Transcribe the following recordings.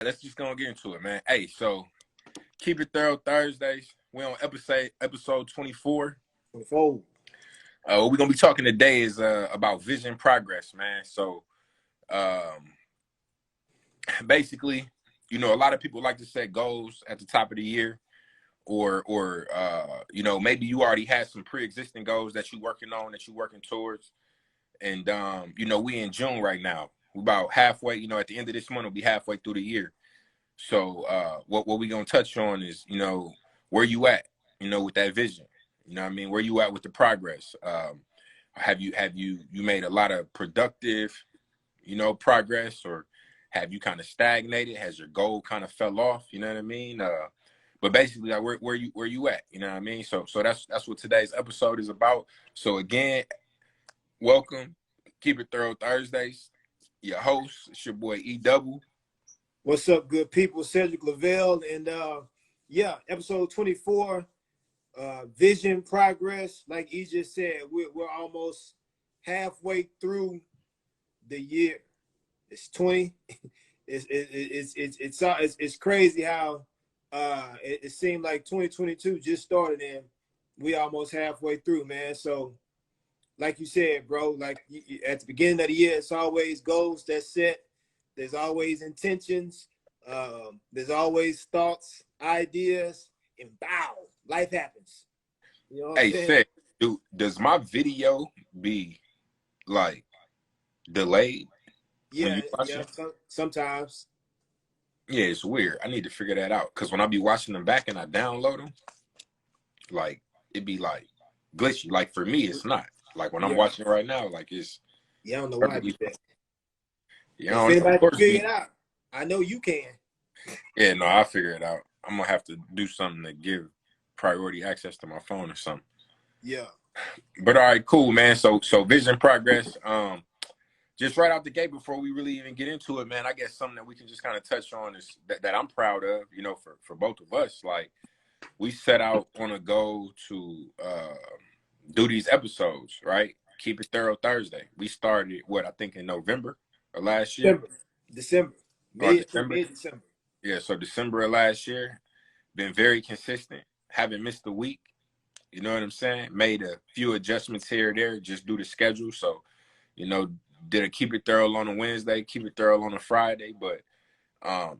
Let's just go and get into it, man. Hey, so keep it thorough Thursdays. We're on episode 24. 24. What we're gonna be talking today is about vision progress, man. So um basically, a lot of people like to set goals at the top of the year, or maybe you already had some pre-existing goals that you're working on, that you're working towards. And we in June right now. We're about halfway, at the end of this month, we'll be halfway through the year. So what we gonna touch on is, where you at, with that vision. You know what I mean? Where you at with the progress? Have you made a lot of productive, progress, or have you kind of stagnated? Has your goal kind of fell off? You know what I mean? But basically, like, where you at? You know what I mean? So that's what today's episode is about. So again, welcome. Keep it thorough Thursdays. Your host, it's your boy E24. What's up, good people? Cedric Lavelle, and episode 24, vision progress. Like he just said, we're almost halfway through the year. It's 20. It's crazy how it seemed like 2022 just started and we almost halfway through, man. So like you said, bro, like at the beginning of the year, it's always goals that's set. There's always intentions. There's always thoughts, ideas, and bow, life happens. You know what I'm Hey, saying? does my video be like delayed when Yeah, you watch yeah. it? Sometimes. Yeah, it's weird. I need to figure that out because when I be watching them back and I download them, like it be like glitchy. Like for me, it's not. Like when I'm Yeah, watching it right now, like it's yeah. I don't know why I perfectly did fine. that. If Of anybody can course, figure it out, I know you can. yeah, no, I'll figure it out. I'm gonna have to do something to give priority access to my phone or something. Yeah. But all right, cool, man. So vision progress. Just right out the gate before we really even get into it, man, I guess something that we can just kind of touch on is that I'm proud of, for both of us. Like we set out on a goal to do these episodes, right? Keep it thorough Thursday. We started I think in November of last year December, or mid December. December. Yeah, so December of last year. Been very consistent. Haven't missed a week. You know what I'm saying? Made a few adjustments here or there just due to schedule. So, you know, did a keep it thorough on a Wednesday, keep it thorough on a Friday, but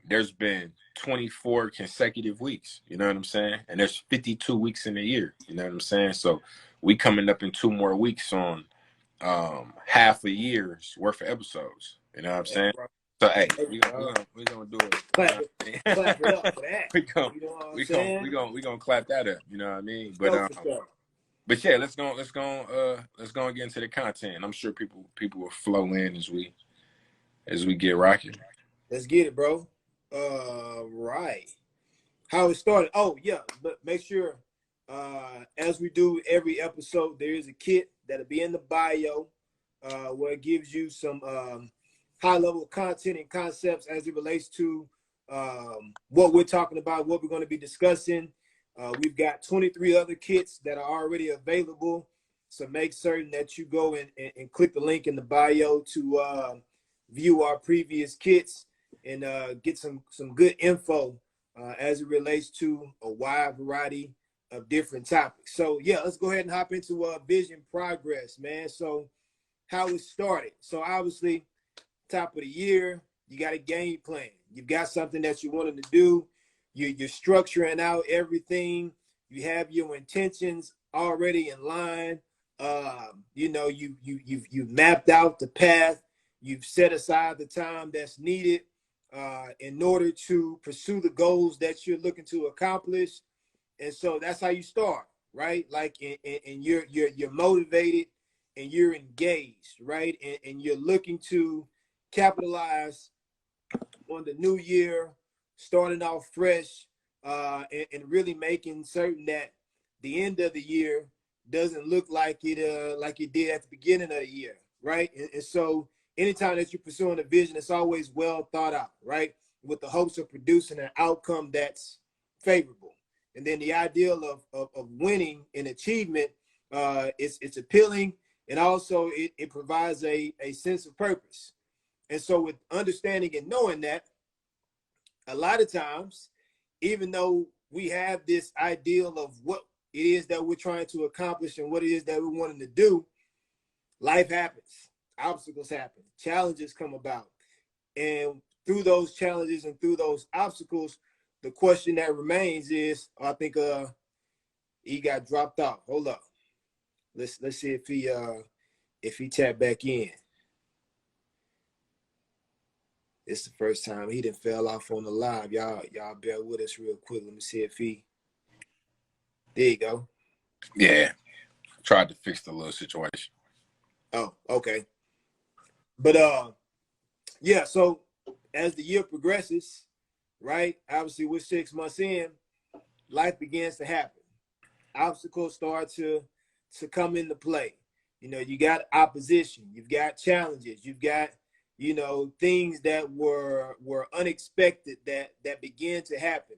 there's been 24 consecutive weeks, you know what I'm saying? And there's 52 weeks in a year, you know what I'm saying? So we coming up in 2 more weeks on half a year's worth of episodes, you know what I'm Hey, saying? bro. So hey, Hey, we gonna do it. You know clap it, what I mean? clap it up for that. we gonna You know what I'm we gonna saying? we gonna we gonna clap that up, you know what I mean? But Go for sure. but yeah, let's go and get into the content. I'm sure people will flow in as we get rocking. Let's get it, bro. Right. How it started. Oh, yeah. But make sure, as we do every episode, there is a kit that'll be in the bio, where it gives you some high-level content and concepts as it relates to what we're talking about, what we're going to be discussing. We've got 23 other kits that are already available. So make certain that you go and click the link in the bio to view our previous kits and get some good info as it relates to a wide variety of different topics. So yeah, let's go ahead and hop into vision progress, man. So how it started. So obviously, top of the year, you got a game plan. You've got something that you wanted to do. You're structuring out everything. You have your intentions already in line. You've mapped out the path. You've set aside the time that's needed in order to pursue the goals that you're looking to accomplish. And so that's how you start, right? Like, and you're motivated and you're engaged, right? And you're looking to capitalize on the new year, starting off fresh, and really making certain that the end of the year doesn't look like it did at the beginning of the year, right? And so anytime that you're pursuing a vision, it's always well thought out, right? With the hopes of producing an outcome that's favorable. And then the ideal of winning and achievement, it's appealing, and also it provides a sense of purpose. And so with understanding and knowing that, a lot of times, even though we have this ideal of what it is that we're trying to accomplish and what it is that we're wanting to do, life happens, obstacles happen, challenges come about. And through those challenges and through those obstacles, the question that remains is, I think he got dropped off. Hold up. Let's see if he tapped back in. It's the first time he didn't fell off on the live. Y'all bear with us real quick. Let me see if he. There you go. Yeah, tried to fix the little situation. Oh, okay. But yeah. So as the year progresses, right? Obviously, we're 6 months in. Life begins to happen. Obstacles start to come into play. You know, you got opposition. You've got challenges. You've got things that were unexpected that began to happen.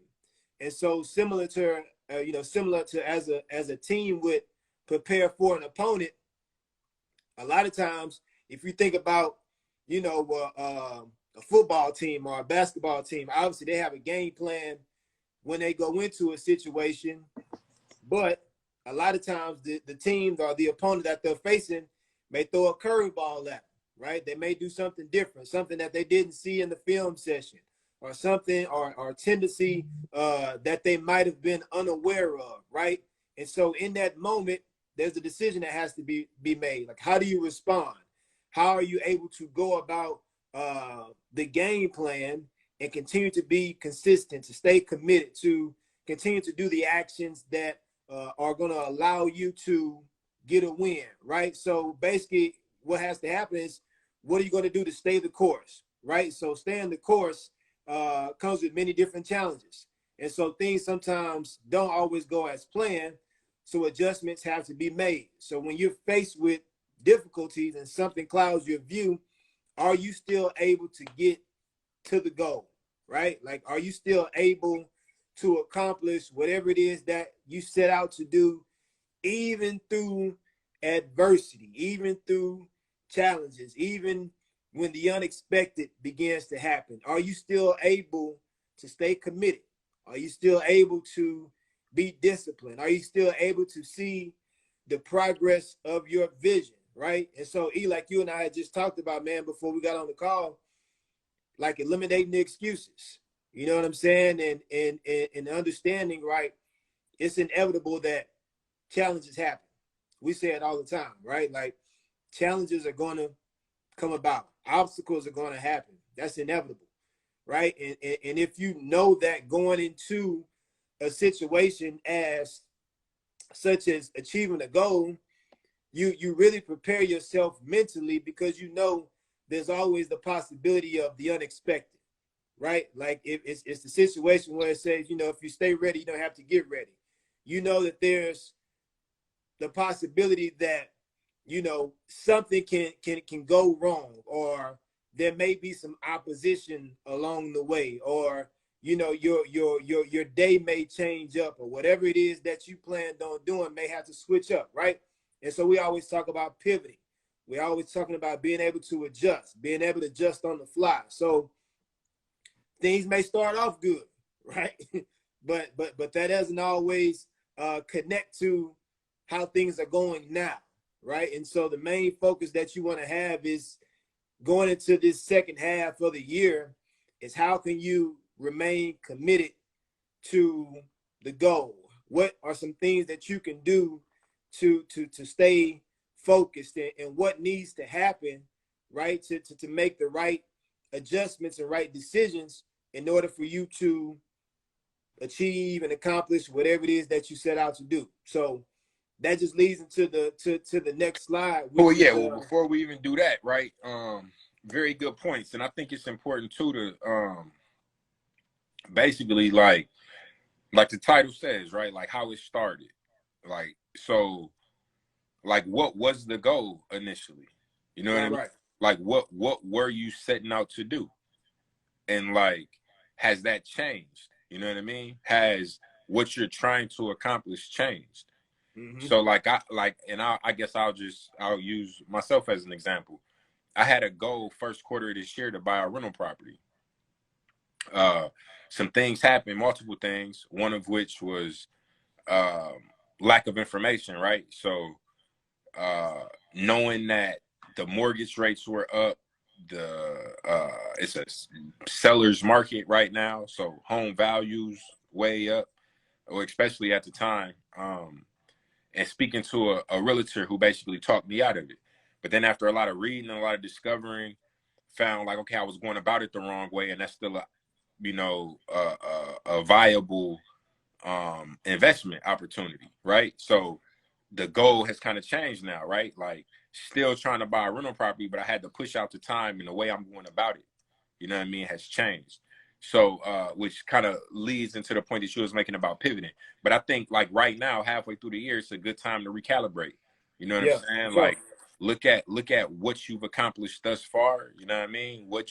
And so similar to as a team would prepare for an opponent, a lot of times if you think about a football team or a basketball team, obviously they have a game plan when they go into a situation, but a lot of times the team or the opponent that they're facing may throw a curveball at them, right? They may do something different, something that they didn't see in the film session, or something or tendency that they might have been unaware of, right? And so in that moment, there's a decision that has to be made. Like, how do you respond? How are you able to go about the game plan and continue to be consistent, to stay committed, to continue to do the actions that are going to allow you to get a win, right? So basically what has to happen is, what are you going to do to stay the course, right? So staying the course comes with many different challenges. And so things sometimes don't always go as planned. So adjustments have to be made. So when you're faced with difficulties and something clouds your view, are you still able to get to the goal, right? Like, are you still able to accomplish whatever it is that you set out to do, even through adversity, even through challenges, even when the unexpected begins to happen? Are you still able to stay committed? Are you still able to be disciplined? Are you still able to see the progress of your vision, right? And so, like you and I had just talked about, man, before we got on the call, like eliminating the excuses. You know what I'm saying? And understanding, right? It's inevitable that challenges happen. We say it all the time, right? Like, challenges are going to come about. Obstacles are going to happen. That's inevitable, right? And if you know that going into a situation as such as achieving a goal, you really prepare yourself mentally, because you know there's always the possibility of the unexpected, right? Like, if it's the situation where it says, if you stay ready, you don't have to get ready. You know that there's the possibility that something can go wrong, or there may be some opposition along the way, or your day may change up, or whatever it is that you planned on doing may have to switch up, right? And so we always talk about pivoting. We're always talking about being able to adjust, being able to adjust on the fly. So things may start off good, right? but that doesn't always connect to how things are going now, right? And so the main focus that you want to have is, going into this second half of the year, is how can you remain committed to the goal? What are some things that you can do to stay focused, and what needs to happen, right, to make the right adjustments and right decisions in order for you to achieve and accomplish whatever it is that you set out to do. So that just leads into the next slide, Well, which yeah. is Well, before we even do that, right? Very good points, and I think it's important too to basically, like the title says, right? Like, how it started. Like, so, like, what was the goal initially? You know what I mean? right. Like, what were you setting out to do? And, like, has that changed? You know what I mean? Has what you're trying to accomplish changed? Mm-hmm. So, like, I guess I'll use myself as an example. I had a goal first quarter of this year to buy a rental property. uh, some things happened, multiple things, one of which was um, lack of information, right? So knowing that the mortgage rates were up, it's a seller's market right now, so home values way up, or especially at the time. And speaking to a realtor who basically talked me out of it. But then after a lot of reading and a lot of discovering, found like, okay, I was going about it the wrong way, and that's still a viable investment opportunity, right? So the goal has kind of changed now, right? Like still trying to buy a rental property, but I had to push out the time, and the way I'm going about it, you know what I mean, has changed. So which kind of leads into the point that you was making about pivoting. But I think like right now, halfway through the year, it's a good time to recalibrate. You know what I'm Yeah, for saying? sure. Like look at what you've accomplished thus far. You know what I mean? What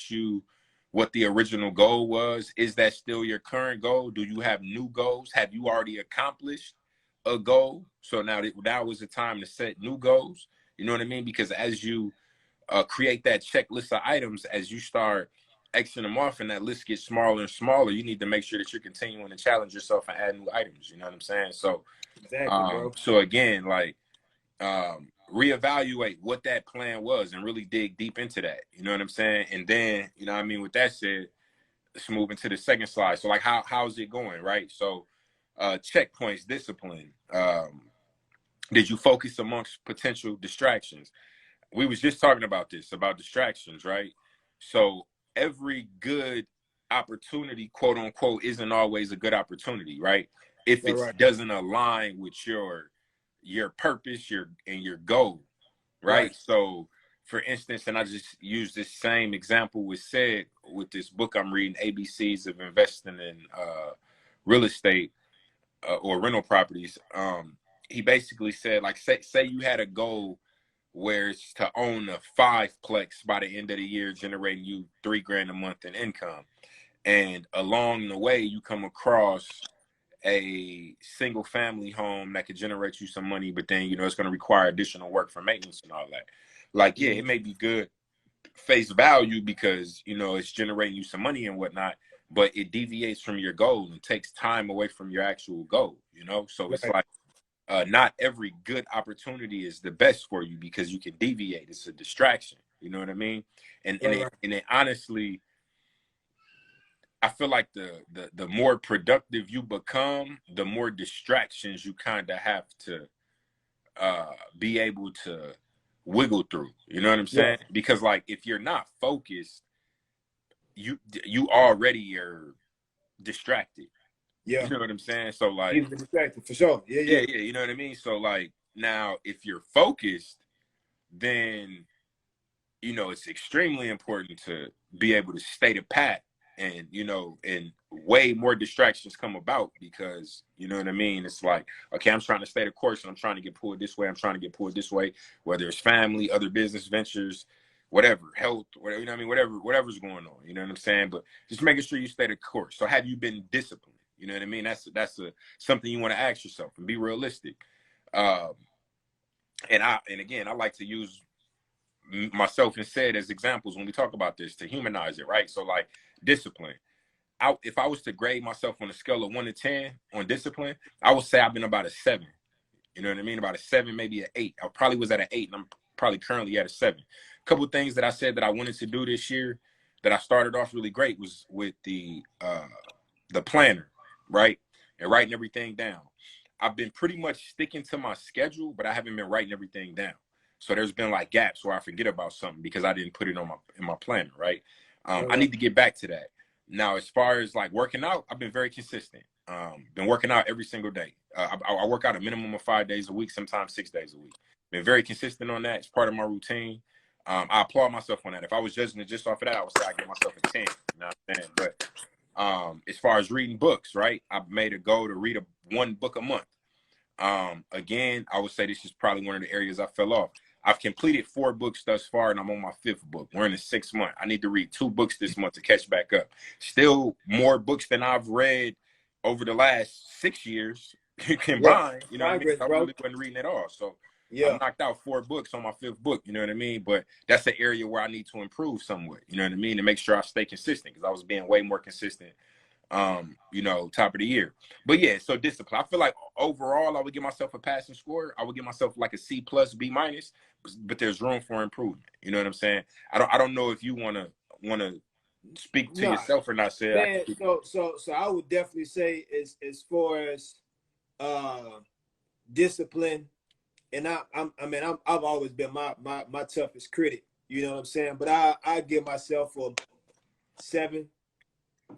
the original goal was. Is that still your current goal? Do you have new goals? Have you already accomplished a goal? So now is the time to set new goals. You know what I mean? Because as you create that checklist of items, as you start Xing them off and that list gets smaller and smaller, you need to make sure that you're continuing to challenge yourself and add new items. You know what I'm saying? So, Exactly, bro. so again, like reevaluate what that plan was and really dig deep into that. You know what I'm saying? And then, you know what I mean? With that said, let's move into the second slide. So like how's it going, right? So checkpoints, discipline. Did you focus amongst potential distractions? We was just talking about this, about distractions, right? So every good opportunity, quote unquote, isn't always a good opportunity, right? If Right, it right, doesn't align with your purpose, your goal, right. right? So for instance, and I just use this same example with said with this book I'm reading, ABCs of Investing in Real Estate or rental properties. He basically said, like, say you had a goal where it's to own a fiveplex by the end of the year, generating you $3,000 a month in income. And along the way, you come across a single family home that could generate you some money, but then, it's going to require additional work for maintenance and all that. Like, yeah, Mm-hmm. it may be good face value because, it's generating you some money and whatnot, but it deviates from your goal and takes time away from your actual goal. So it's Right, like, not every good opportunity is the best for you because you can deviate. It's a distraction. You know what I mean? And and right, it right. and it honestly, I feel like the more productive you become, the more distractions you kind of have to be able to wiggle through. You know what I'm Yeah, saying? Because like if you're not focused, you already are distracted. yeah. You know what I'm saying? So like, Easily distracted for sure. Yeah, yeah, yeah, you know what I mean? So like now if you're focused, then it's extremely important to be able to stay the pat, and and way more distractions come about because you know what I mean. It's like, okay, I'm trying to stay the course and I'm trying to get pulled this way, I'm trying to get pulled this way, whether it's family, other business ventures, whatever, health, whatever, you know what I mean, whatever's going on, you know what I'm saying. But just making sure you stay the course. So have you been disciplined? You know what I mean. That's something you want to ask yourself and be realistic. um and again, I like to use myself and said as examples when we talk about this to humanize it, right? So like discipline. If I was to grade myself on a scale of 1 to 10 on discipline, I would say I've been about a 7. You know what I mean? About a 7, maybe an 8. I probably was at an 8, and I'm probably currently at a 7. A couple of things that I said that I wanted to do this year that I started off really great was with the planner, right? And writing everything down. I've been pretty much sticking to my schedule, but I haven't been writing everything down. So there's been like gaps where I forget about something because I didn't put it on my planner, right? right, I right. need to get back to that. Now, as far as like working out, I've been very consistent. Been working out every single day. I work out a minimum of 5 days a week, sometimes 6 days a week. Been very consistent on that. It's part of my routine. I applaud myself on that. If I was judging it just off of that, I would say I give myself a 10. You know what I'm saying? But as far as reading books, right? I've made a goal to read one book a month. Again, I would say this is probably one of the areas I fell off. I've completed 4 books thus far, and I'm on my 5th book. We're in the 6th month. I need to read 2 books this month to catch back up. Still more books than I've read over the last 6 years Yeah. combined. You know what I mean? Progress, I bro. really wasn't reading at all. So I Yeah. knocked out 4 books on my 5th book, you know what I mean? But that's an area where I need to improve somewhat, you know what I mean? To make sure I stay consistent, because I was being way more consistent, you know, top of the year. But yeah, so discipline. I feel like overall I would give myself a passing score. I would give myself like a C plus, B minus, but there's room for improvement. You know what I'm saying? I don't know if you wanna speak to Nah, yourself or not, say I man. can. So I would definitely say as far as uh discipline, and I've always been my toughest critic. You know what I'm saying? But I give myself a 7,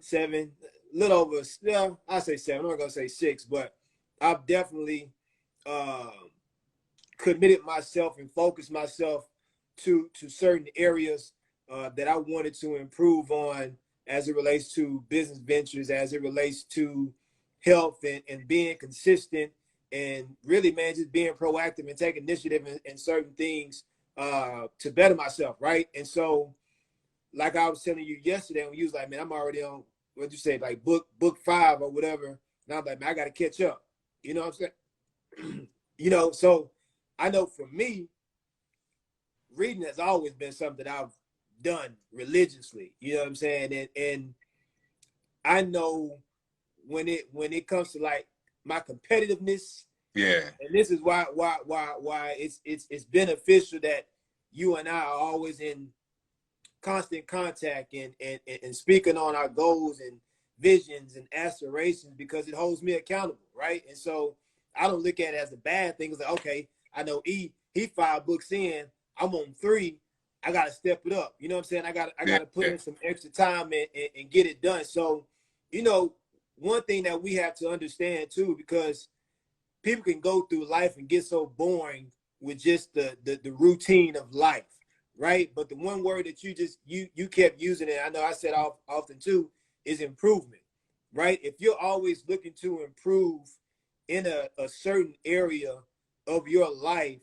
7, little over. Yeah, I say 7. I'm not gonna say 6, but I've definitely uh, committed myself and focused myself to certain areas that I wanted to improve on as it relates to business ventures, as it relates to health and being consistent, and really, man, just being proactive and taking initiative in certain things to better myself, right? And so, like I was telling you yesterday, when you was like, man, I'm already on, what'd you say, like book 5 or whatever. And I'm like, man, I got to catch up. You know what I'm saying? You know, so I know for me, reading has always been something that I've done religiously. You know what I'm saying? And I know when it comes to like my competitiveness, Yeah. and this is why it's beneficial that you and I are always in constant contact and speaking on our goals and visions and aspirations, because it holds me accountable, right? And so I don't look at it as a bad thing. It's like, okay, I know he 5 books in, I'm on 3, I gotta step it up. You know what I'm saying? I Yeah. gotta put Yeah. in some extra time and get it done. So, you know, one thing that we have to understand too, because people can go through life and get so boring with just the routine of life, right? But the one word that you kept using, and I know I said often too, is improvement, right? If you're always looking to improve in a certain area of your life,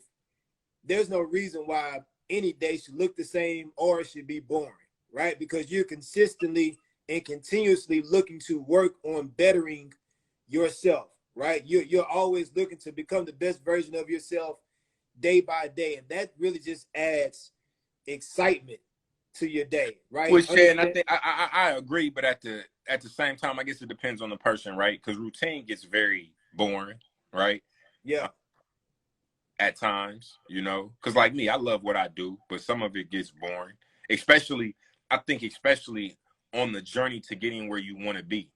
there's no reason why any day should look the same or it should be boring, right? Because you're consistently and continuously looking to work on bettering yourself, right? You're always looking to become the best version of yourself day by day, and that really just adds excitement to your day, right? Well, Shay, and I Understand? think I agree, but at the same time, I guess it depends on the person, right? Because routine gets very boring, right? Yeah, At times, you know, because like me, I love what I do, but some of it gets boring. Especially, I think, especially on the journey to getting where you want to be,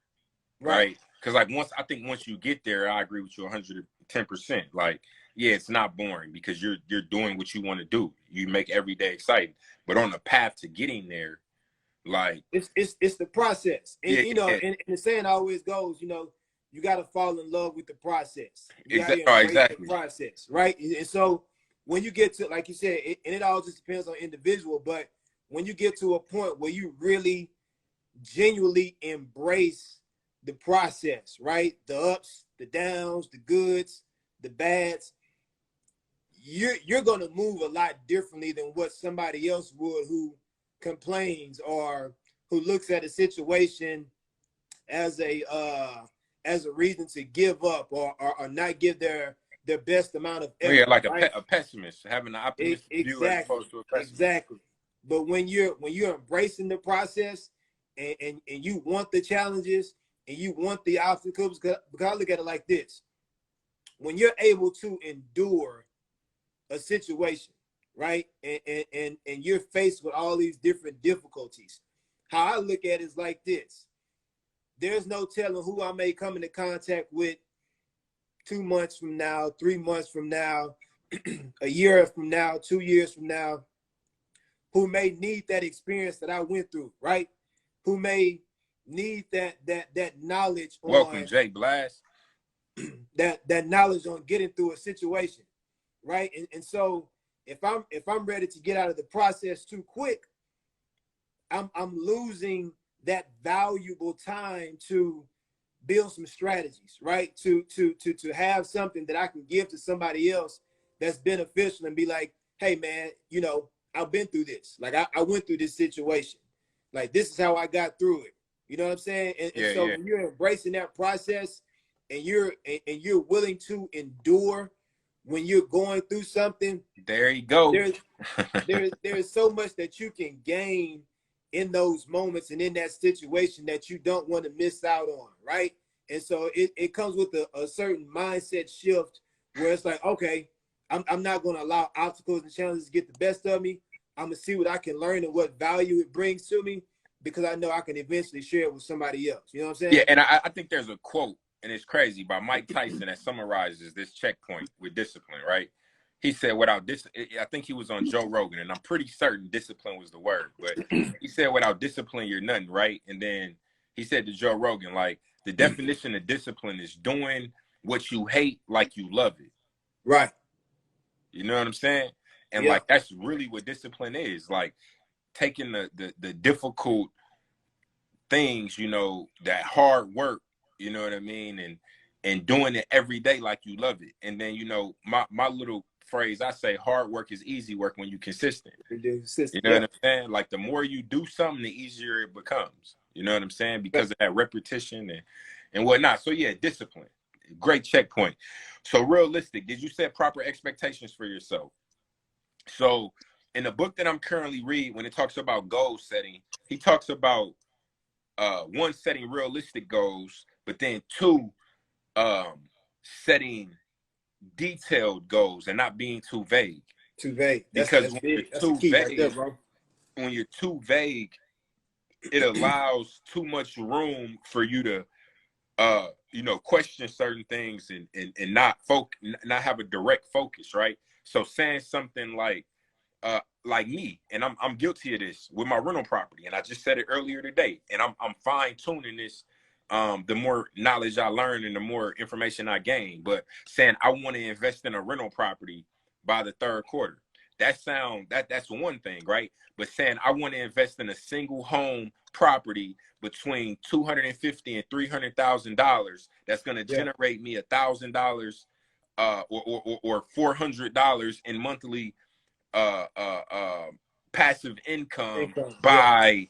right. right? Because like once you get there, I agree with you 110%. Like, yeah, it's not boring because you're doing what you want to do. You make every day exciting, but on the path to getting there, like, It's the process, and yeah, you know, yeah, and the saying always goes, you know, you got to fall in love with the process. You got to oh, embrace the exactly. process, right? And so when you get to, like you said, and it all just depends on individual, but when you get to a point where you really genuinely embrace the process, right? The ups, the downs, the goods, the bads, you're gonna move a lot differently than what somebody else would, who complains or who looks at a situation as a reason to give up or not give their best amount of Oh, yeah, effort, like right? a pessimist having an optimistic view as Exactly, opposed to a pessimist. exactly. But when you're embracing the process, and you want the challenges and you want the obstacles, because I look at it like this: when you're able to endure a situation, right, and you're faced with all these different difficulties, how I look at it is like this: there's no telling who I may come into contact with 2 months from now, 3 months from now, a year from now, 2 years from now, who may need that experience that I went through, right? Who may need that knowledge Welcome, on Jay Blast. that knowledge on getting through a situation, right? And so if I'm ready to get out of the process too quick, I'm losing that valuable time to build some strategies, right? To have something that I can give to somebody else that's beneficial, and be like, hey man, you know, I've been through this. Like I went through this situation. Like this is how I got through it. You know what I'm saying? And Yeah, so yeah. when you're embracing that process, and you're willing to endure when you're going through something, There you go. there's there's so much that you can gain in those moments and in that situation that you don't want to miss out on, right? And so it comes with a certain mindset shift where it's like, okay, I'm not going to allow obstacles and challenges to get the best of me. I'm gonna see what I can learn and what value it brings to me, because I know I can eventually share it with somebody else. You know what I'm Yeah, saying? and I think there's a quote, and it's crazy, by Mike Tyson that summarizes this checkpoint with discipline, right? He said, without this, I think he was on Joe Rogan, and I'm pretty certain discipline was the word, but he said, without discipline, you're nothing, right? And then he said to Joe Rogan, like, the definition of discipline is doing what you hate like you love it. Right. You know what I'm saying? And Yeah. like, that's really what discipline is. Like, taking the difficult things, you know, that hard work, you know what I mean, and doing it every day like you love it. And then, you know, my little phrase, I say, hard work is easy work when you're consistent. You know Yeah. what I'm saying? Like, the more you do something, the easier it becomes. You know what I'm saying? Because of that repetition and whatnot. So yeah, discipline. Great checkpoint. So realistic. Did you set proper expectations for yourself? So in the book that I'm currently reading, when it talks about goal setting, he talks about one, setting realistic goals, but then two, setting detailed goals and not being too vague. Too vague. Because That's when you're big. That's the too key right there, vague, bro. when you're too vague, it allows too much room for you to you know, question certain things and not have a direct focus, right? So saying something like me, and I'm guilty of this with my rental property, and I just said it earlier today, and I'm fine tuning this. The more knowledge I learn and the more information I gain, but saying I want to invest in a rental property by the third quarter, that's one thing, right? But saying I want to invest in a single home property between $250,000 and $300,000 that's going to Yeah. generate me $1,000 or $400 in monthly uh, uh, uh, passive income Income. Yeah. by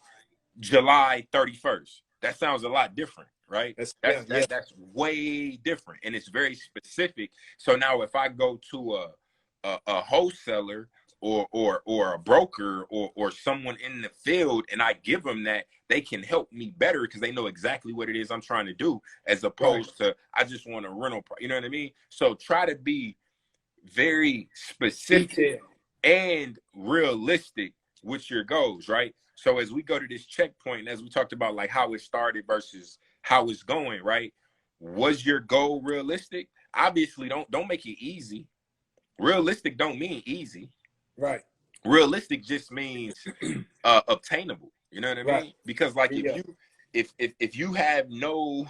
July 31st. That sounds a lot different, right? That's That's yeah. Yeah. that's way different, and it's very specific. So now, if I go to a wholesaler or a broker or someone in the field, and I give them that, they can help me better because they know exactly what it is I'm trying to do, as Right. opposed to I just want a rental. You know what I mean? So try to be very specific Detail. and realistic with your goals, right? So as we go to this checkpoint, as we talked about like how it started versus how it's going, right? Was your goal realistic? Obviously, don't make it easy. Realistic don't mean easy. Right. Realistic just means obtainable. You know what I Right. mean? Because like Yeah. if you have no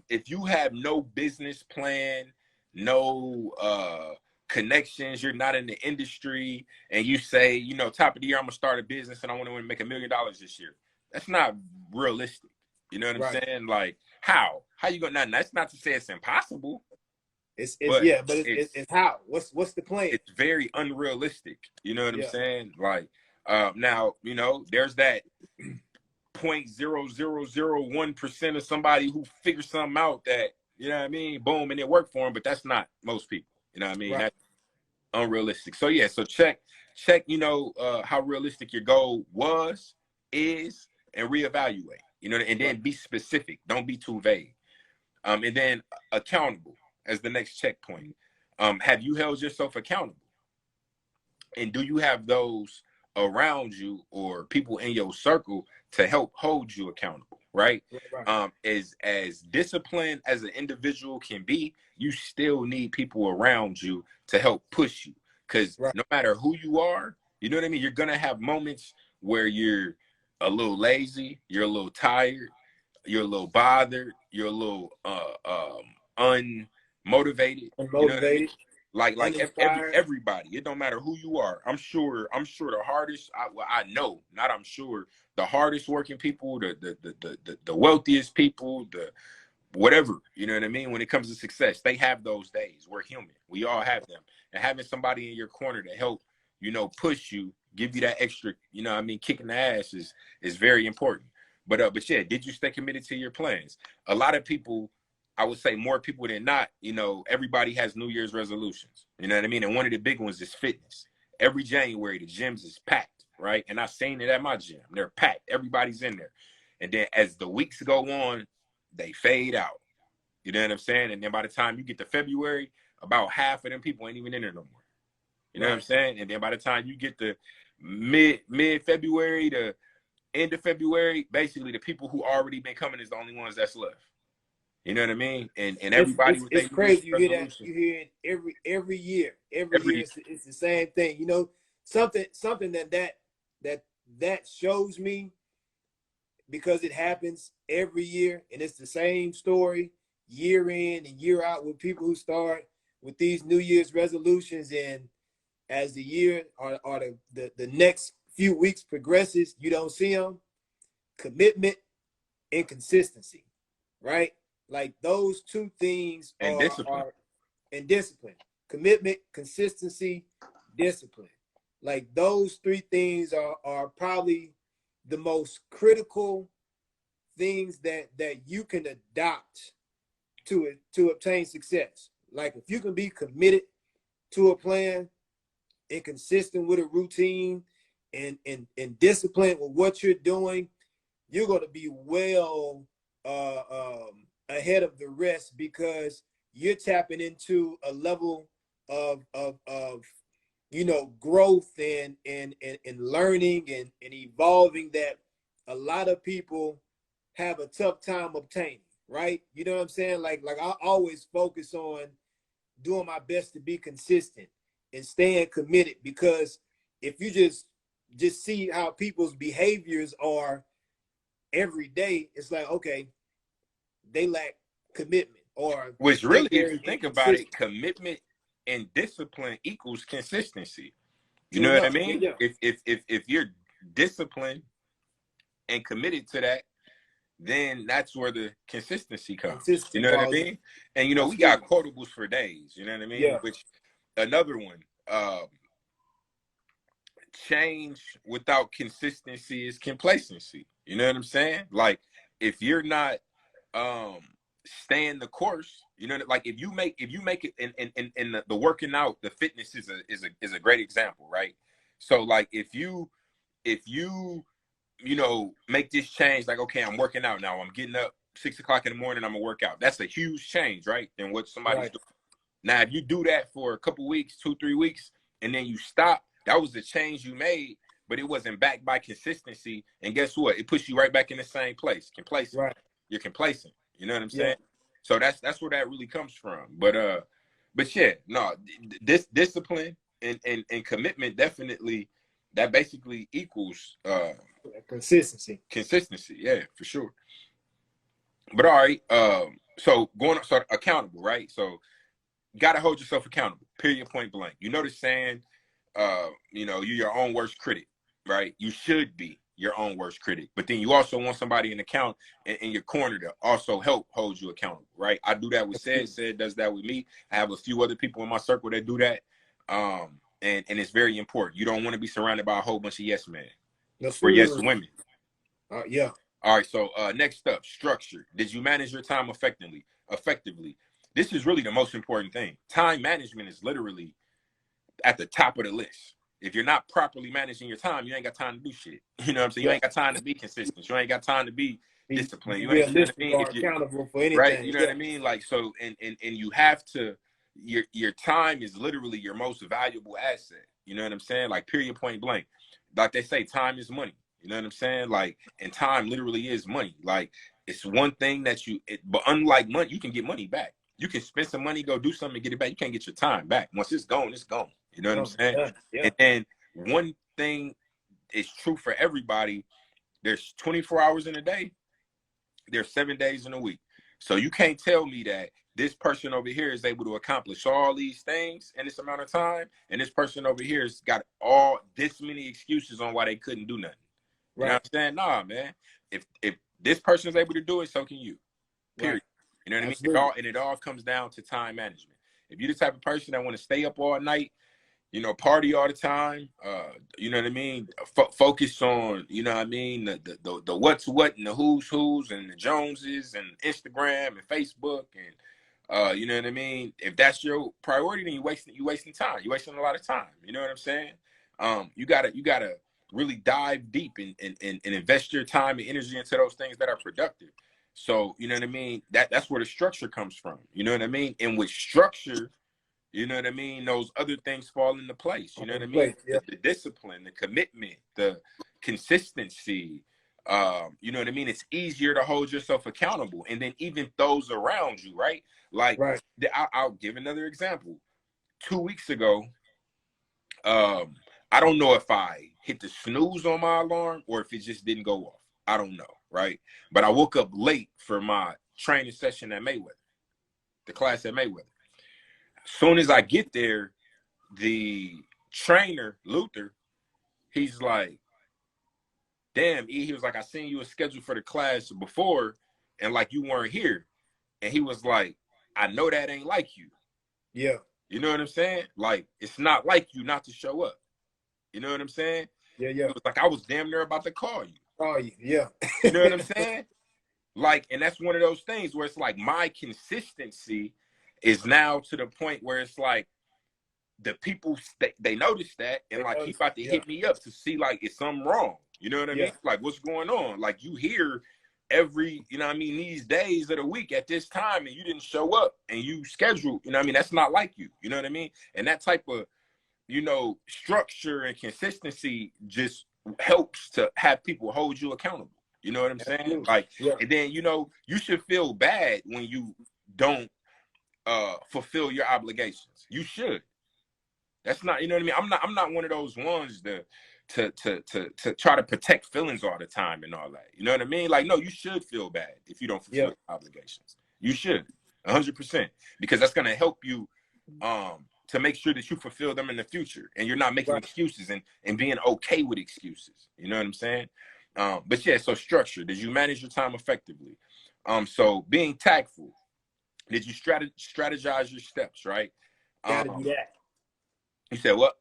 if you have no business plan, no connections, you're not in the industry, and you say, you know, top of the year, I'm gonna start a business and I want to make $1 million this year. That's not realistic. You know what I'm Right. saying? Like, how you gonna? Now, that's not to say it's impossible, It's but yeah, but it's it's how? What's the plan? it's very unrealistic. You know what I'm Yeah. saying? Like, now, you know, there's that 0.0001% of somebody who figures something out that, you know what I mean, boom, and it worked for them, but that's not most people. You know what I mean? Right. That's unrealistic. So yeah, so check, you know, how realistic your goal was, is, and reevaluate. You know, and Right. then be specific. Don't be too vague. And then accountable as the next checkpoint. Have you held yourself accountable? And do you have those around you or people in your circle to help hold you accountable, right? Right. As disciplined as an individual can be, you still need people around you to help push you, because Right. no matter who you are, you know what I mean, you're gonna have moments where you're a little lazy, you're a little tired, you're a little bothered, you're a little unmotivated. You know what I mean? Unmotivated, Like uninspired. everybody, it don't matter who you are. I'm sure the hardest, I know, not I'm sure, the hardest working people, the wealthiest people, the whatever, you know what I mean, when it comes to success, they have those days. We're human, we all have them, and having somebody in your corner to help, you know, push you, give you that extra, you know what I mean, kicking the ass is very important. But yeah, did you stay committed to your plans? A lot of people, I would say more people than not, you know, everybody has New Year's resolutions. You know what I mean? And one of the big ones is fitness. Every January, the gyms is packed, right? And I've seen it at my gym. They're packed. Everybody's in there. And then as the weeks go on, they fade out. You know what I'm saying? And then by the time you get to February, about half of them people ain't even in there no more. You know what I'm saying? And then by the time you get to mid-February to end of February, basically the people who already been coming is the only ones that's left. You know what I mean? And everybody with it's their New Year's crazy. You hear that? resolution. You hear it every year. Every year Every it's the same thing. You know, something that shows me, because it happens every year and it's the same story year in and year out with people who start with these New Year's resolutions, and as the year or the next few weeks progresses, you don't see them. Commitment and consistency, right? Like those two things and discipline. are and discipline. Commitment, consistency, discipline. Like those three things are probably the most critical things that you can adopt to obtain success. Like if you can be committed to a plan and consistent with a routine and disciplined with what you're doing, you're going to be well ahead of the rest, because you're tapping into a level of you know, growth and learning and evolving that a lot of people have a tough time obtaining, right? You know what I'm saying? Like I always focus on doing my best to be consistent and staying committed, because if you just see how people's behaviors are every day, it's like, okay, they lack commitment, or Which they're really, if very you think about inconsistent. it, commitment and discipline equals consistency. You True know what I enough. Yeah, mean? yeah. If you're disciplined and committed to that, then that's where the consistency comes. You Consistency know what I falls in. mean? And you know, we got Absolutely. quotables for days. You know what I mean? Yeah. Which another one, change without consistency is complacency. You know what I'm saying? Like if you're not um staying the course, you know, like if you make it in the working out, the fitness is a great example, right? So like if you you know, make this change, like, okay, I'm working out now. I'm getting up 6 o'clock in the morning. I'm gonna work out. That's a huge change, right? Than what somebody's Right. doing. Now, if you do that for a couple weeks, 2, 3 weeks, and then you stop, that was the change you made, but it wasn't backed by consistency. And guess what? It puts you right back in the same place. Complacent. Right. You're complacent. You know what I'm Yeah. saying? So that's where that really comes from. But yeah, no, this discipline and commitment definitely that basically equals Consistency. consistency. Yeah, for sure. But all right, so accountable, right? So you gotta hold yourself accountable. Period. Point blank. You know the saying, you know, you're your own worst critic, right? You should be your own worst critic, but then you also want somebody in your corner to also help hold you accountable, right? I do that with Said does that with me. I have a few other people in my circle that do that, and it's very important. You don't want to be surrounded by a whole bunch of yes men No, or yes sir. women. Yeah. All right, so next up, structure. Did you manage your time effectively? This is really the most important thing. Time management is literally at the top of the list. If you're not properly managing your time, you ain't got time to do shit. You know what I'm saying? You Yeah. ain't got time to be consistent. You ain't got time to be Be disciplined. You ain't, you know what I realistic mean? or If you accountable for right, anything. you know what Yeah. I mean? Like so, and you have to. Your time is literally your most valuable asset. You know what I'm saying? Like period, point blank. Like they say, time is money. You know what I'm saying? Like, and time literally is money. Like, it's one thing that but unlike money, you can get money back. You can spend some money, go do something, and get it back. You can't get your time back. Once it's gone, it's gone. You know what I'm Oh, saying? yeah. Yeah. And then one thing is true for everybody. There's 24 hours in a day. There's 7 days in a week. So you can't tell me that this person over here is able to accomplish all these things in this amount of time, and this person over here has got all this many excuses on why they couldn't do nothing. You know Right. what I'm saying? Nah, man. If this person is able to do it, so can you. Right. Period. You know what I mean? Absolutely. It all comes down to time management. If you're the type of person that want to stay up all night you know, party all the time. You know what I mean? Focus on, you know what I mean, the what's what and the who's and the Joneses and Instagram and Facebook and you know what I mean? If that's your priority, then you wasting time. You're wasting a lot of time. You know what I'm saying? You gotta really dive deep and invest your time and energy into those things that are productive. So, you know what I mean? That's where the structure comes from. You know what I mean? And with structure, you know what I mean, those other things fall into place. You know what I mean? Yeah. The discipline, the commitment, the consistency. You know what I mean? It's easier to hold yourself accountable. And then even those around you, right? Like, Right. I'll give another example. 2 weeks ago, I don't know if I hit the snooze on my alarm or if it just didn't go off. I don't know, right? But I woke up late for my training session at Mayweather, the class at Mayweather. As soon as I get there, the trainer, Luther, he's like, damn, E, he was like, I seen you a schedule for the class before and like you weren't here. And he was like, I know that ain't like you. Yeah. You know what I'm saying? Like, it's not like you not to show up. You know what I'm saying? Yeah. It Yeah. was like, I was damn near about to call you. Oh, yeah. You know what I'm saying? Like, and that's one of those things where it's like my consistency is now to the point where it's like, the people they noticed that and like he about to Yeah. hit me up to see like is something wrong. You know what I Yeah. mean? Like what's going on? Like you here every, you know what I mean, these days of the week at this time and you didn't show up and you scheduled, you know what I mean? That's not like you. You know what I mean? And that type of, you know, structure and consistency just helps to have people hold you accountable. You know what I'm saying? Absolutely. Like, Yeah. and then, you know, you should feel bad when you don't fulfill your obligations. You should. That's not, you know what I mean? I'm not one of those ones to try to protect feelings all the time and all that. You know what I mean? Like, no, you should feel bad if you don't fulfill Yeah. your obligations. You should, 100%, because that's gonna help you to make sure that you fulfill them in the future and you're not making Right. excuses and being okay with excuses. You know what I'm saying? But yeah, so structure. Did you manage your time effectively? So being tactful. Did you strategize your steps, right? Got to do Um, that. you said what?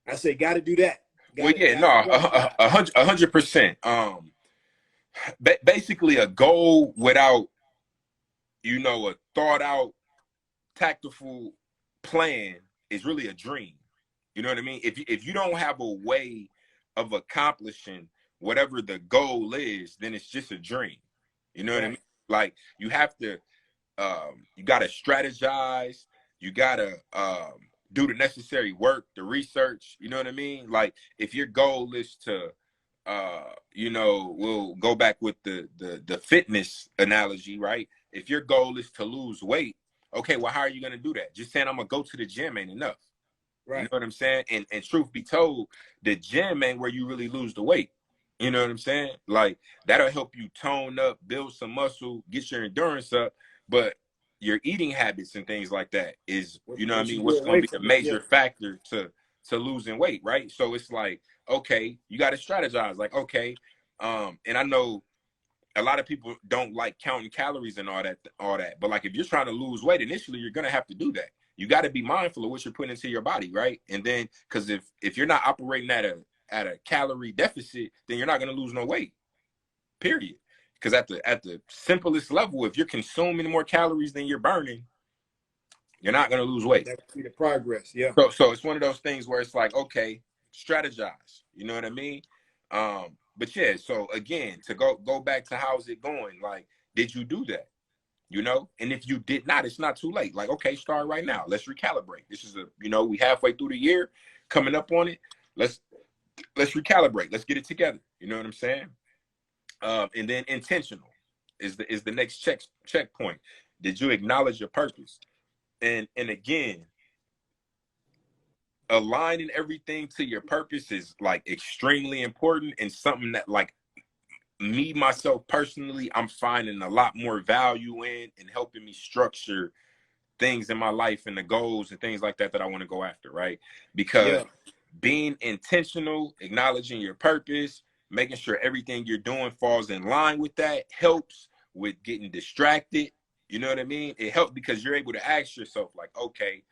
I say, got to do that. Well, Got to yeah, no, strategize. 100%. Basically, a goal without, you know, a thought out tactical plan is really a dream. You know what I mean? If you don't have a way of accomplishing whatever the goal is, then it's just a dream. You know what I mean? Right. Like you have to you got to strategize. You got to do the necessary work, the research. You know what I mean? Like if your goal is to, you know, we'll go back with the fitness analogy, right? If your goal is to lose weight, okay, well, how are you going to do that? Just saying I'm going to go to the gym ain't enough. You know Right. what I'm saying? And truth be told, the gym ain't where you really lose the weight. You know what I'm saying? Like that'll help you tone up, build some muscle, get your endurance up. But your eating habits and things like that is, you know what I What you mean, do what's going away to be the from it. Yeah. major factor to losing weight, right? So it's like, okay, you got to strategize. Like, okay, and I know a lot of people don't like counting calories and all that. But like if you're trying to lose weight initially, you're gonna have to do that. You got to be mindful of what you're putting into your body, right? And then because if you're not operating at a calorie deficit, then you're not gonna lose no weight. Period. Because at the simplest level, if you're consuming more calories than you're burning, you're not gonna lose weight. That would be the progress. Yeah. So it's one of those things where it's like, okay, strategize. You know what I mean? But yeah, so again, to go back to how's it going? Like, did you do that? You know, and if you did not, it's not too late. Like, okay, start right now. Let's recalibrate. This is we halfway through the year, coming up on it. Let's recalibrate. Let's get it together. You know what I'm saying? And then intentional is the next checkpoint. Did you acknowledge your purpose? And again, aligning everything to your purpose is like extremely important and something that like me myself personally I'm finding a lot more value in and helping me structure things in my life and the goals and things like that I want to go after, right? Because Yeah. being intentional, acknowledging your purpose, making sure everything you're doing falls in line with that helps with getting distracted. You know what I mean? It helps because you're able to ask yourself like, okay,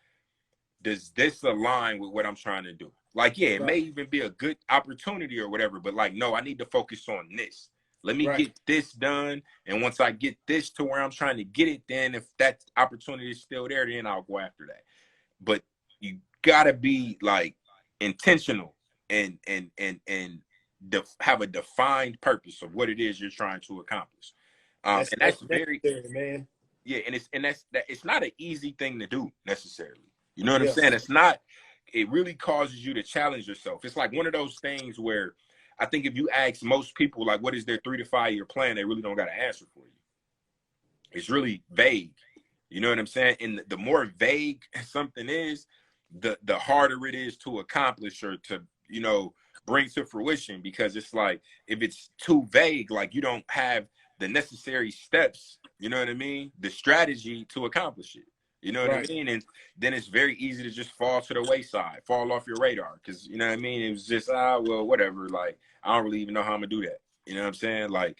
does this align with what I'm trying to do? Like, yeah, it may even be a good opportunity or whatever, but like, no, I need to focus on this. Let me get this done. And once I get this to where I'm trying to get it, then if that opportunity is still there, then I'll go after that. But you gotta be like intentional and have a defined purpose of what it is you're trying to accomplish. And that's very, man. yeah, and it's not an easy thing to do necessarily. You know what I'm saying? It's not. It really causes you to challenge yourself. It's like one of those things where I think if you ask most people, like, what is their 3 to 5 year plan, they really don't got an answer for you. It's really vague. You know what I'm saying? And the more vague something is, the harder it is to accomplish or to, you know, bring to fruition, because it's like, if it's too vague, like you don't have the necessary steps, you know what I mean? The strategy to accomplish it. You know what I mean? And then it's very easy to just fall to the wayside, fall off your radar. Cause you know what I mean? It was just, well, whatever. Like, I don't really even know how I'm gonna do that. You know what I'm saying? Like,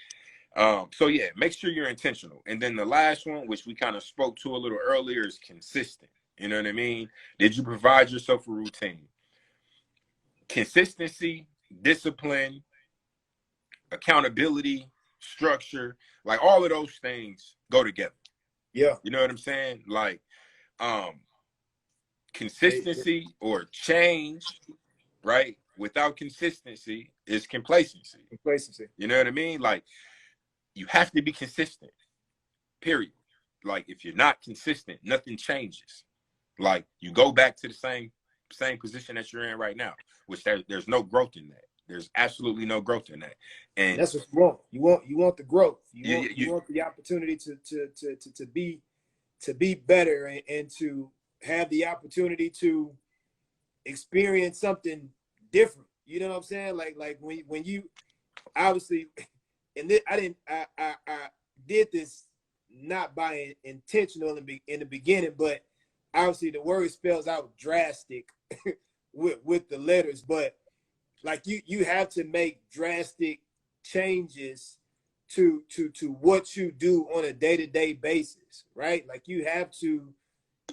so yeah, make sure you're intentional. And then the last one, which we kind of spoke to a little earlier, is consistent. You know what I mean? Did you provide yourself a routine? Consistency, discipline, accountability, structure, like all of those things go together. Yeah. You know what I'm saying? Like, consistency or change, right? Without consistency is complacency. You know what I mean? Like, you have to be consistent, period. Like, if you're not consistent, nothing changes. Like, you go back to the same position that you're in right now, which there's no growth in that. There's absolutely no growth in that. And that's what you want. You want the growth. You want the opportunity to be better and to have the opportunity to experience something different. You know what I'm saying? Like when you obviously, and I did this not by intentional in the beginning, but obviously the word spells out drastic with the letters, but like you have to make drastic changes to what you do on a day-to-day basis, right? Like, you have to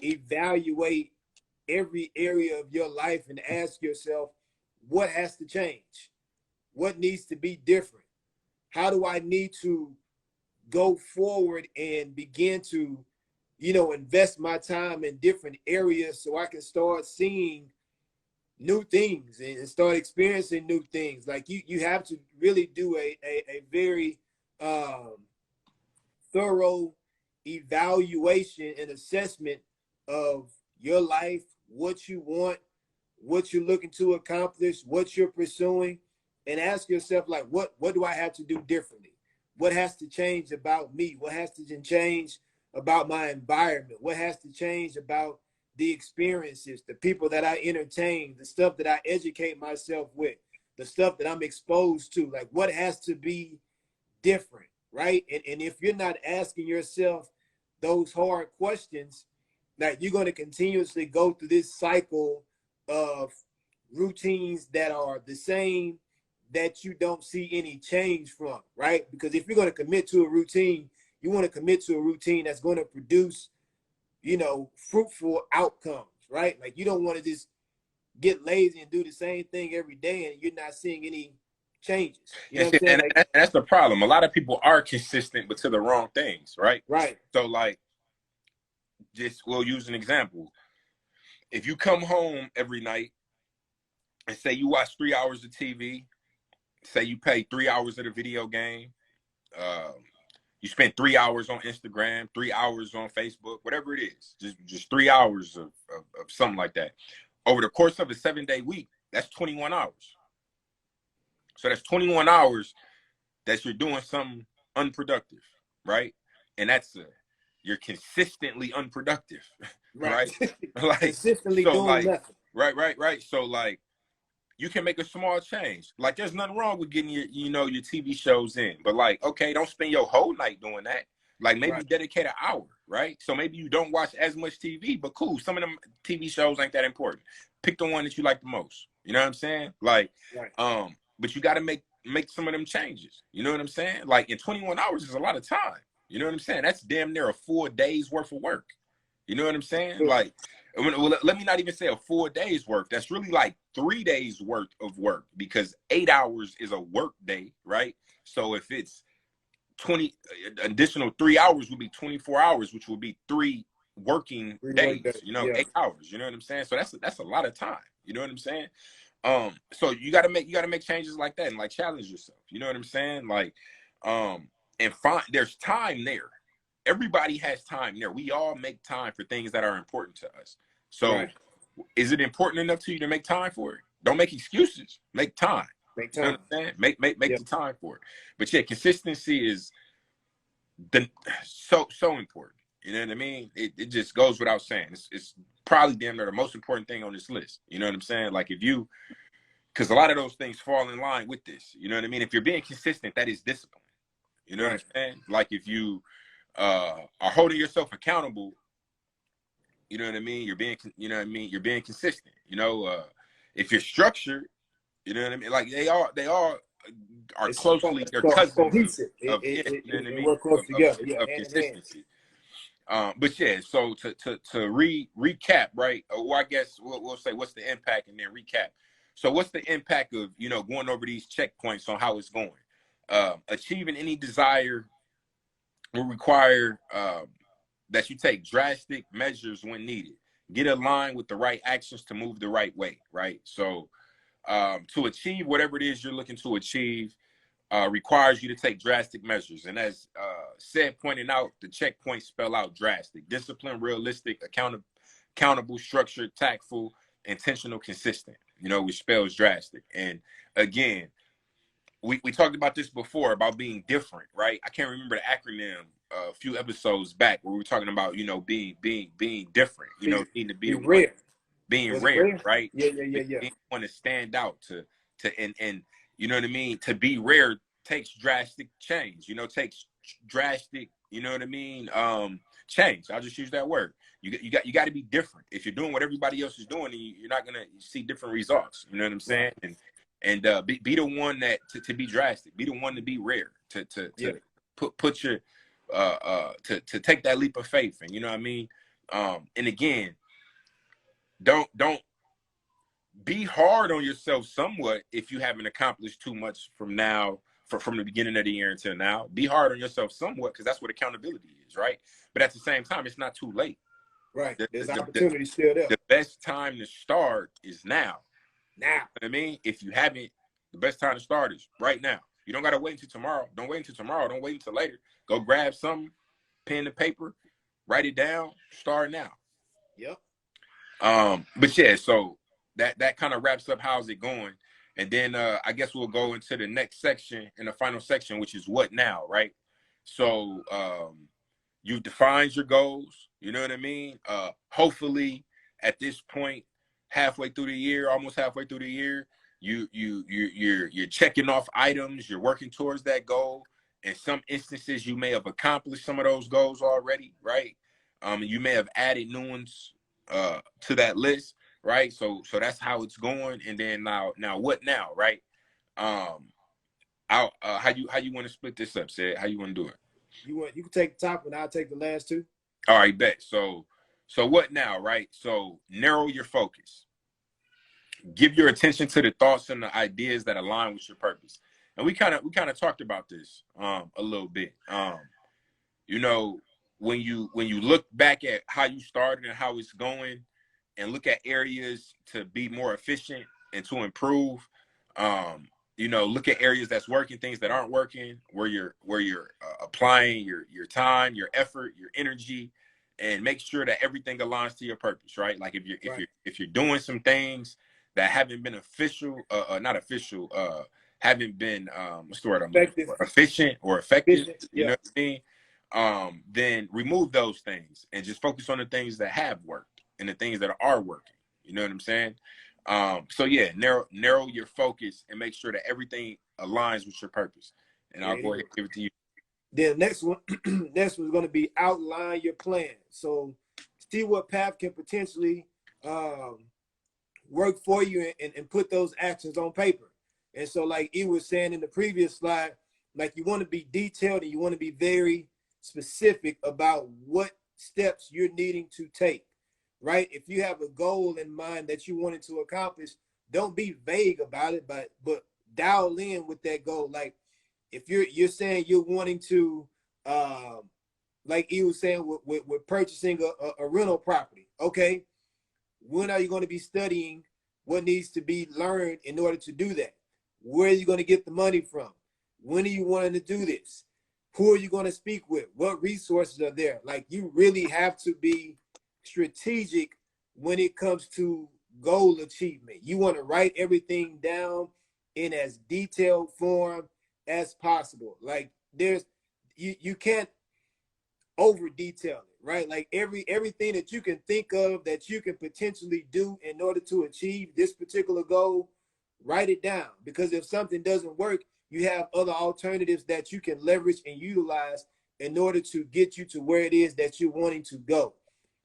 evaluate every area of your life and ask yourself, what has to change? What needs to be different? How do I need to go forward and begin to, you know, invest my time in different areas so I can start seeing new things and start experiencing new things? Like, you have to really do a very thorough evaluation and assessment of your life, what you want, what you're looking to accomplish, what you're pursuing, and ask yourself, like, what do I have to do differently? What has to change about me? What has to change about my environment? What has to change about the experiences, the people that I entertain, the stuff that I educate myself with, the stuff that I'm exposed to? Like, what has to be different, right? And if you're not asking yourself those hard questions, like, you're going to continuously go through this cycle of routines that are the same, that you don't see any change from, right? Because if you're going to commit to a routine, you want to commit to a routine that's going to produce, you know, fruitful outcomes, right? Like, you don't want to just get lazy and do the same thing every day and you're not seeing any changes. You know what I'm saying? And that's the problem. A lot of people are consistent, but to the wrong things, right? Right. So, like, we'll use an example. If you come home every night and say you watch 3 hours of TV, say you play 3 hours of the video game, you spend 3 hours on Instagram, 3 hours on Facebook, whatever it is, just 3 hours of something like that. Over the course of a 7-day week, that's 21 hours. So that's 21 hours that you're doing something unproductive, right? And you're consistently unproductive, right? Like, consistently doing nothing. Right. So, like, you can make a small change. Like, there's nothing wrong with getting your TV shows in, but, like, okay, don't spend your whole night doing that. Like, maybe dedicate an hour, right? So maybe you don't watch as much TV, but cool, some of them TV shows ain't that important. Pick the one that you like the most. You know what I'm saying? Like, but you got to make some of them changes. You know what I'm saying? Like, in 21 hours is a lot of time. You know what I'm saying? That's damn near a full day's worth of work. You know what I'm saying? Like, Well, let me not even say a full day's work. That's really like 3 days worth of work, because 8 hours is a work day, right? So if it's 20 additional 3 hours would be 24 hours, which would be 3 working Work days, day. Yeah. 8 hours, you know what I'm saying? So that's a lot of time, you know what I'm saying? So you got to make changes like that and like challenge yourself, you know what I'm saying? Like, and find there's time there. Everybody has time there. We all make time for things that are important to us. So Right. is it important enough to you to make time for it? Don't make excuses. Make time. Make You know time. what I'm saying? Make Yeah. the time for it. But yeah, consistency is so important. You know what I mean? It just goes without saying. It's probably damn near the most important thing on this list. You know what I'm saying? Like if you, because a lot of those things fall in line with this. You know what I mean? If you're being consistent, that is discipline. You know what I'm saying? Like if you are holding yourself accountable, you know what I mean? You're being, you know what I mean? You're being consistent. If you're structured, you know what I mean? Like they all are It's closely, they're cousins cohesive. yeah, you know what I It mean? work close together. Yeah, Of hand in hand. consistency. But yeah, so to recap, right? Or I guess we'll say what's the impact and then recap. So what's the impact of going over these checkpoints on how it's going? Achieving any desire will require that you take drastic measures when needed. Get aligned with the right actions to move the right way, right? So to achieve whatever it is you're looking to achieve, requires you to take drastic measures. And as said, pointing out, the checkpoints spell out drastic, discipline, realistic, accountable, structured, tactful, intentional, consistent, which spells drastic. And again, we talked about this before about being different, right? I can't remember the acronym a few episodes back where we were talking about, being different, needing to be Be the one, rare. being Was it rare, rare? right? Yeah. Being one to stand out and you know what I mean? To be rare takes drastic change, takes drastic, you know what I mean? Change. I'll just use that word. You got to be different. If you're doing what everybody else is doing, you're not gonna see different results. You know what I'm saying? Right. And be the one that to be drastic, be the one to be rare, to put your to take that leap of faith, and you know what I mean. And again, don't be hard on yourself somewhat if you haven't accomplished too much from the beginning of the year until now. Be hard on yourself somewhat, because that's what accountability is, right? But at the same time, it's not too late. Right. The, There's the, opportunity still there. the best time to start is now. Now. You know what I mean? If you haven't, the best time to start is right now. You don't got to wait until tomorrow. Don't wait until tomorrow. Don't wait until later. Go grab something, pen and paper, write it down, start now. Yep. But yeah, so that kind of wraps up how's it going. And then I guess we'll go into the next section, in the final section, which is what now, right? So you've defined your goals, you know what I mean? Hopefully at this point, almost halfway through the year, you're checking off items, you're working towards that goal. In some instances, you may have accomplished some of those goals already, right? You may have added new ones to that list, right? So that's how it's going. And then now what now, right? How you want to split this up, Sid? How you want to do it? You can take the top and I'll take the last two. All right, bet. So what now, right? So narrow your focus. Give your attention to the thoughts and the ideas that align with your purpose. And we kind of talked about this a little bit. When you look back at how you started and how it's going, and look at areas to be more efficient and to improve, look at areas that's working, things that aren't working, where you're applying your time, your effort, your energy, and make sure that everything aligns to your purpose, right? Like if you're doing some things that haven't been not official, haven't been what's the word I'm looking for? Efficient or effective, you know what I mean? Then remove those things and just focus on the things that have worked and the things that are working. You know what I'm saying? So yeah, narrow your focus and make sure that everything aligns with your purpose. And I'll go ahead and give it to you. Then next one is going to be outline your plan. So see what path can potentially work for you and put those actions on paper. And so like E was saying in the previous slide, like you want to be detailed and you want to be very specific about what steps you're needing to take, right? If you have a goal in mind that you wanted to accomplish, don't be vague about it, but dial in with that goal. Like if you're saying you're wanting to, um, like he was saying with purchasing a rental property, okay, when are you going to be studying what needs to be learned in order to do that? Where are you going to get the money from? When are you wanting to do this? Who are you going to speak with? What resources are there? Like you really have to be strategic when it comes to goal achievement. You want to write everything down in as detailed form as possible. Like there's you can't over detail it, right? Like everything that you can think of that you can potentially do in order to achieve this particular goal, write it down. Because if something doesn't work, you have other alternatives that you can leverage and utilize in order to get you to where it is that you're wanting to go.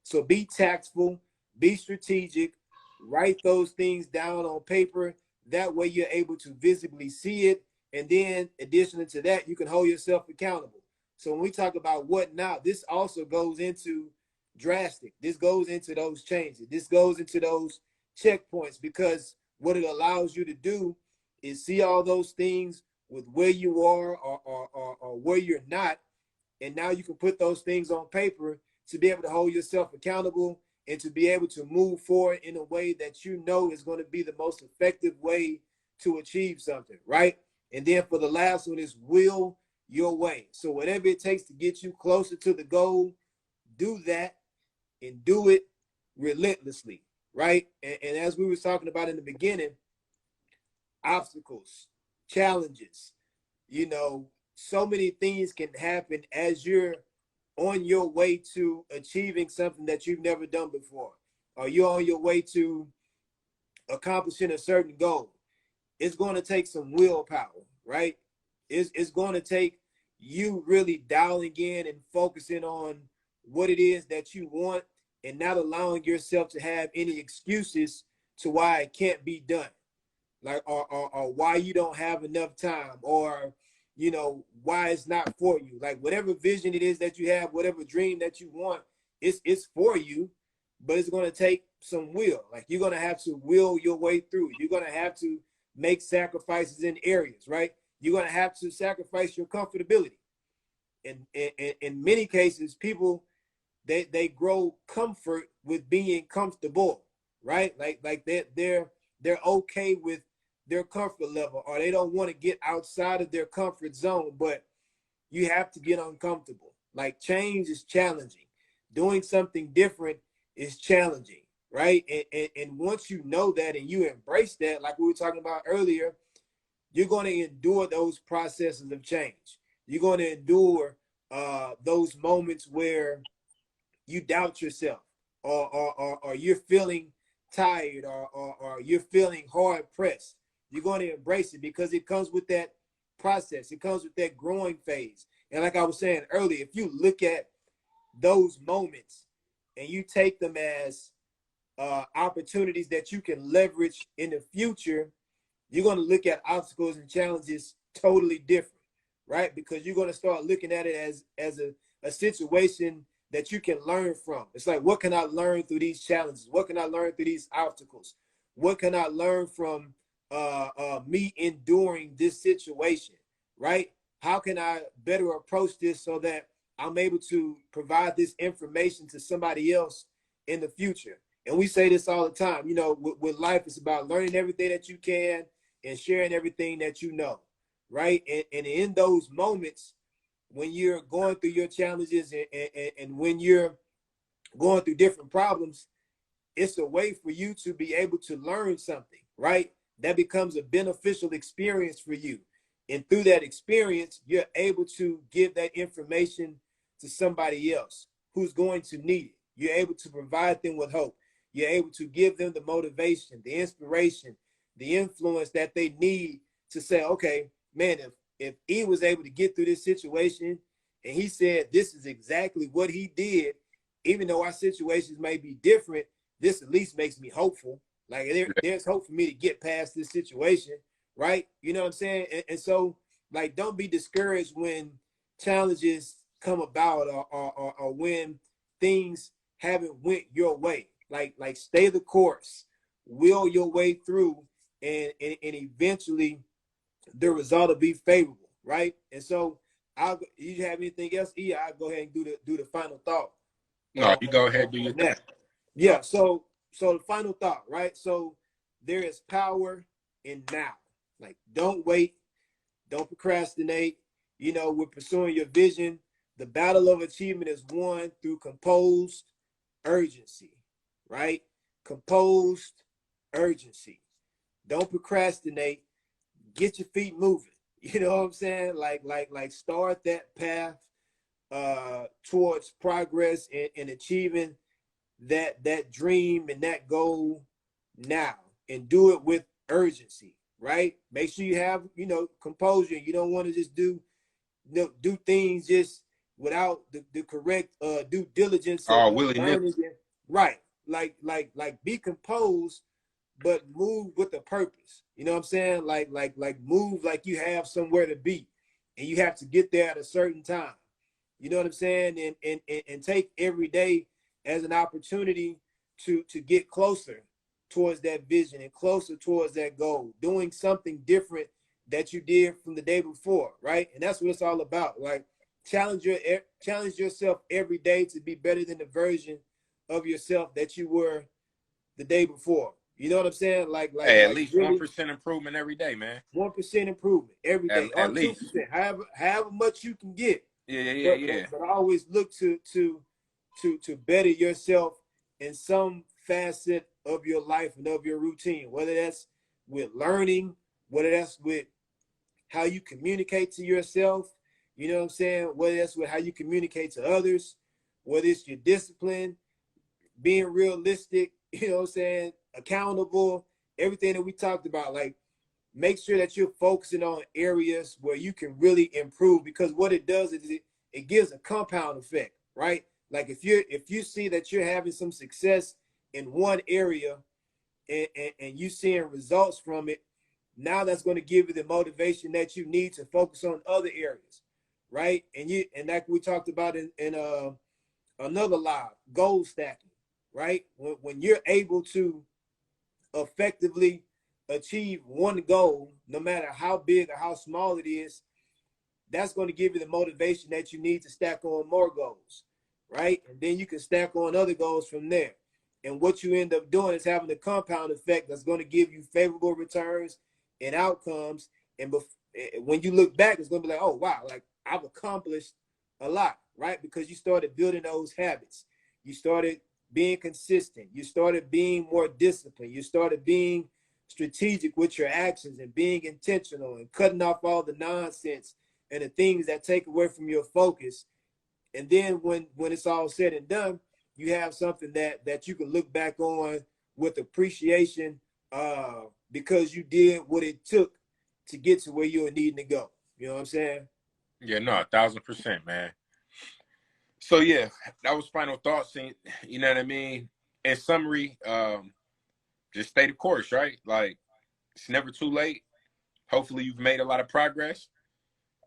So be tactful, be strategic, write those things down on paper. That way you're able to visibly see it. And then additionally to that, you can hold yourself accountable. So when we talk about what now, this also goes into drastic. This goes into those changes. This goes into those checkpoints because what it allows you to do is see all those things with where you are or where you're not. And now you can put those things on paper to be able to hold yourself accountable and to be able to move forward in a way that you know is going to be the most effective way to achieve something, right? And then for the last one is will your way. So whatever it takes to get you closer to the goal, do that and do it relentlessly, right? And as we were talking about in the beginning, obstacles, challenges, you know, so many things can happen as you're on your way to achieving something that you've never done before, or you're on your way to accomplishing a certain goal. It's going to take some willpower, right? It's going to take you really dialing in and focusing on what it is that you want and not allowing yourself to have any excuses to why it can't be done, like or why you don't have enough time, or you know why it's not for you. Like whatever vision it is that you have, whatever dream that you want, it's for you, but it's going to take some will. Like you're going to have to will your way through. You're going to have to make sacrifices in areas, right? You're going to have to sacrifice your comfortability. And in many cases, people they grow comfort with being comfortable, right? Like they're okay with their comfort level, or they don't want to get outside of their comfort zone, but you have to get uncomfortable. Like change is challenging. Doing something different is challenging, right? And once you know that and you embrace that, like we were talking about earlier, you're going to endure those processes of change. You're going to endure those moments where you doubt yourself, or you're feeling tired, or you're feeling hard pressed. You're going to embrace it because it comes with that process. It comes with that growing phase. And like I was saying earlier, if you look at those moments and you take them as opportunities that you can leverage in the future, you're going to look at obstacles and challenges totally different, right? Because you're going to start looking at it as a situation that you can learn from. It's like, what can I learn through these challenges? What can I learn through these obstacles? What can I learn from me enduring this situation, right? How can I better approach this so that I'm able to provide this information to somebody else in the future? And we say this all the time, you know, with life, it's about learning everything that you can and sharing everything that you know, right? And in those moments, when you're going through your challenges and when you're going through different problems, it's a way for you to be able to learn something, right? That becomes a beneficial experience for you. And through that experience, you're able to give that information to somebody else who's going to need it. You're able to provide them with hope. You're able to give them the motivation, the inspiration, the influence that they need to say, okay, man, if he was able to get through this situation and he said this is exactly what he did, even though our situations may be different, this at least makes me hopeful. Like there's hope for me to get past this situation, right? You know what I'm saying? And so, like, don't be discouraged when challenges come about, or when things haven't went your way. like stay the course, will your way through, and eventually the result will be favorable, right? And so, you have anything else? I'll go ahead and do the final thought No, you go ahead, do your on thing. that. Yeah. So the final thought, right? So there is power in now. Like, don't wait, don't procrastinate. We're pursuing your vision. The battle of achievement is won through composed urgency, right? Composed urgency. Don't procrastinate. Get your feet moving. You know what I'm saying? Like start that path towards progress and achieving that dream and that goal now, and do it with urgency, right? Make sure you have composure. You don't want to just do things just without the correct due diligence of willy-nilly. learning it. Right. Like be composed, but move with a purpose. You know what I'm saying? Like move like you have somewhere to be, and you have to get there at a certain time. You know what I'm saying? And take every day as an opportunity to get closer towards that vision and closer towards that goal, doing something different that you did from the day before, right? And that's what it's all about. Like, challenge yourself every day to be better than the version of yourself that you were the day before. You know what I'm saying? Like Hey, at least really 1% improvement every day, man. 1% improvement every day, or At least. 2%, however much you can get. Yeah. But always look to better yourself in some facet of your life and of your routine, whether that's with learning, whether that's with how you communicate to yourself, you know what I'm saying? Whether that's with how you communicate to others, whether it's your discipline, being realistic, you know what I'm saying, accountable, everything that we talked about. Like, make sure that you're focusing on areas where you can really improve, because what it does is it gives a compound effect, right? Like, if you see that you're having some success in one area, and you seeing results from it, now that's going to give you the motivation that you need to focus on other areas, right? And like we talked about in another live, goal stacking, right? When you're able to effectively achieve one goal, no matter how big or how small it is, that's going to give you the motivation that you need to stack on more goals, right? And then you can stack on other goals from there. And what you end up doing is having a compound effect that's going to give you favorable returns and outcomes. And when you look back, it's going to be like, oh, wow, like, I've accomplished a lot, right? Because you started building those habits. You started being consistent. You started being more disciplined. You started being strategic with your actions and being intentional and cutting off all the nonsense and the things that take away from your focus. And then when it's all said and done, you have something that you can look back on with appreciation, because you did what it took to get to where you were needing to go. You know what I'm saying? Yeah, no, 1,000%, man. So yeah, that was final thoughts. You know what I mean? In summary, just stay the course, right? Like, it's never too late. Hopefully you've made a lot of progress.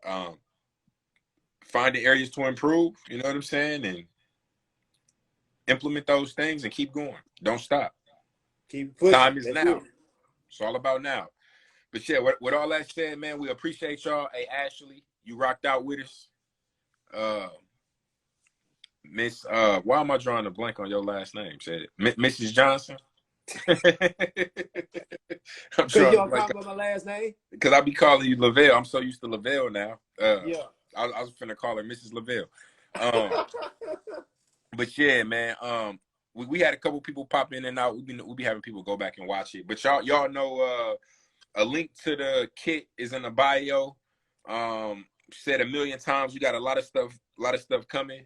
Find the areas to improve, you know what I'm saying? And implement those things and keep going. Don't stop. Keep pushing. Time is That's now. it. It's all about now. But yeah, with all that said, man, we appreciate y'all. Hey, Ashley, you rocked out with us. Miss, why am I drawing a blank on your last name? Said Mrs. Johnson. I'm Because you drawing a don't blank talk about my last name? because I be calling you Lavelle. I'm so used to Lavelle now. Yeah. I was finna call her Mrs. Lavelle. But yeah, man. We had a couple people pop in and out. We be having people go back and watch it. But y'all know a link to the kit is in the bio. Said a million times, we got a lot of stuff coming.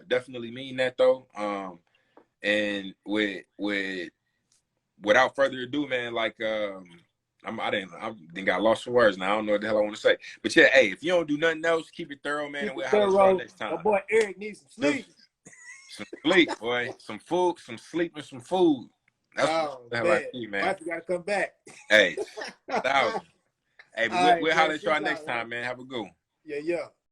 Definitely mean that though. And without further ado, man, like I didn't got lost for words now. I don't know what the hell I want to say. But yeah, hey, if you don't do nothing else, keep it thorough, man, and we'll holler at y'all next time. My boy Eric needs some sleep. Some sleep, boy. Some food, some sleep, and some food. That's what the hell I need, man. Wife, you gotta come back. Hey, 1,000. Hey, but we'll holler at y'all next time, man. Have a good one. Yeah.